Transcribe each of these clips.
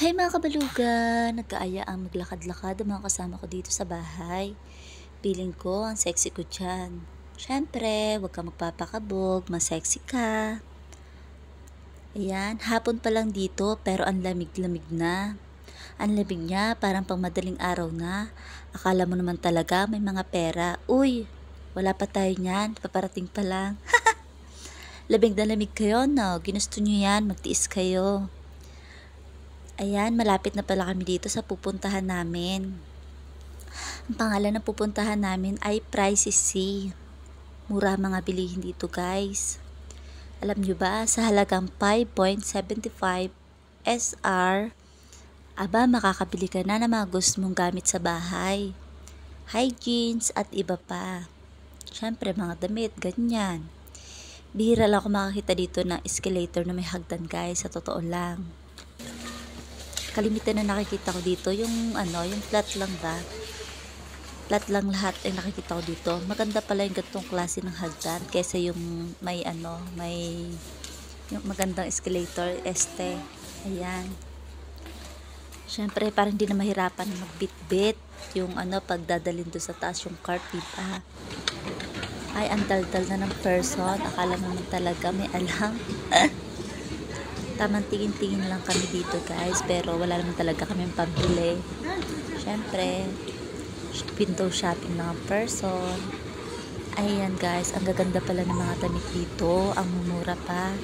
Hi mga kabalugan! Nagkaaya ang maglakad-lakad ang mga kasama ko dito sa bahay. Piling ko ang sexy ko dyan. Siyempre, huwag ka magpapakabog, mas sexy ka. Ayan, hapon pa lang dito pero ang lamig-lamig na. Ang lamig niya parang pang madaling araw na. Akala mo naman talaga may mga pera. Uy, wala pa tayo niyan, paparating pa lang. Lamig na lamig kayo, no? Ginusto nyo yan, magtiis kayo. Ayan, malapit na pala kami dito sa pupuntahan namin. Ang pangalan ng pupuntahan namin ay Pricey Sea. Mura mga bilihin dito guys. Alam nyo ba, sa halagang 5.75 SR, aba makakabili ka na ng mga gusto mong gamit sa bahay. Hygienes at iba pa. Siyempre mga damit, ganyan. Bihira lang ako makakita dito ng escalator na may hagdan guys, sa totoo lang. Kalimitan na nakikita ko dito yung yung flat lang ba? Flat lang lahat ay nakikita ko dito. Maganda pala yung ganitong klase ng hagdan kaysa yung may yung magandang escalator este. Ayan. Syempre parang hindi na mahirapan magbitbit yung pagdadalhin do sa taas yung cart, diba? Ay, ang daldal na ng person. Akala mo naman talaga may alam. Tamang tingin-tingin lang kami dito guys, pero wala naman talaga kami pambili. Syempre, window shopping lang ang person. Ayan guys, ang gaganda pala ng mga damit dito. Ang mumura pa.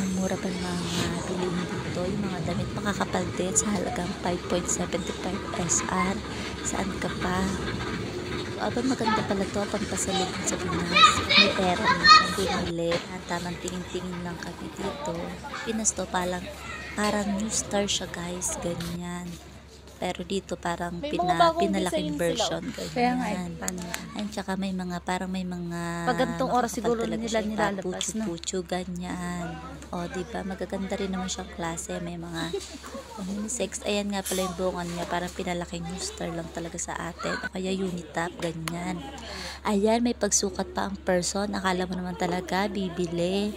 Mumura pa ng mga bilihin dito. Yung mga damit makakapal din sa halagang 5.75 SR. Saan ka pa? Aba, maganda pala to pampasalubong sa Pinas. May pera naman bumili. Tamang tingin-tingin lang kami dito. Pinas to parang new star siya guys, ganyan. Pero dito parang pinalaking version, ganyan. At saka may mga pag ganitong oras siguro nila nilalabas na. Pucho, ganyan. O, diba? Magaganda rin naman siyang klase. May mga unisex. Ayan nga pala yung bungan niya. Parang pinalaking new star lang talaga sa atin. O kaya unitap, ganyan. Ayan, may pagsukat pa ang person. Akala mo naman talaga, bibili.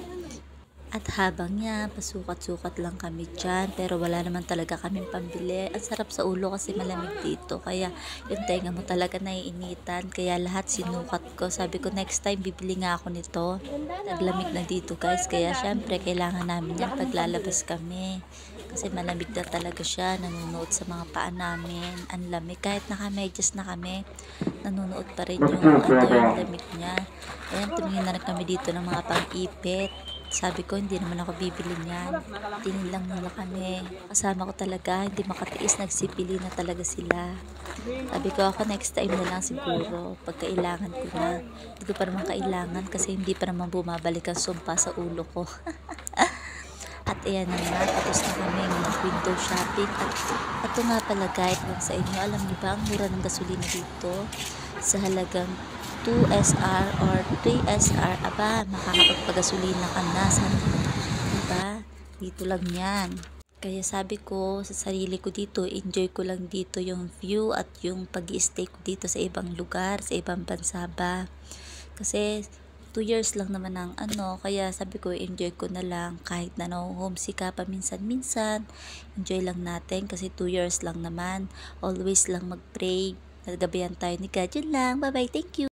At habang niya, pasukat-sukat lang kami dyan. Pero wala naman talaga kaming pambili. Ang sarap sa ulo kasi malamig dito. Kaya yung tenga mo talaga naiinitan. Kaya lahat sinukat ko. Sabi ko next time bibili nga ako nito. Naglamig na dito guys. Kaya syempre kailangan namin yan paglalabas kami. Kasi malamig na talaga siya. Nanunuot sa mga paa namin. Ang lamig. Kahit naka-medyas na kami, nanunuot pa rin yung lamig niya. Ayan, tumingin na rin kami dito ng mga pang-ipit. Sabi ko, hindi naman ako bibili niyan. Tingin lang muna kami. Kasama ko talaga, hindi makatiis, nagsipili na talaga sila. Sabi ko, ako next time na lang siguro. Pag kailangan ko na. Hindi ko pa naman kailangan kasi hindi pa naman bumabalik ang sumpa sa ulo ko. At ayan na nga, tapos na kami mag-window shopping. At ito nga pala guys, sa inyo, alam niyo ba ang mura ng gasolina dito? Sa halagang 2 SR or 3 SR, aba, makakapagpagasolina ka na. Diba? Dito lang yan. Kaya sabi ko sa sarili ko dito, enjoy ko lang dito yung view at yung pag-i-stay ko dito sa ibang lugar, sa ibang bansa ba. Kasi 2 years lang naman ang kaya sabi ko enjoy ko na lang kahit na homesick ka pa minsan-minsan. Enjoy lang natin kasi 2 years lang naman. Always lang mag-pray. Nagabihan tayo ni God. Yun lang. Bye-bye. Thank you.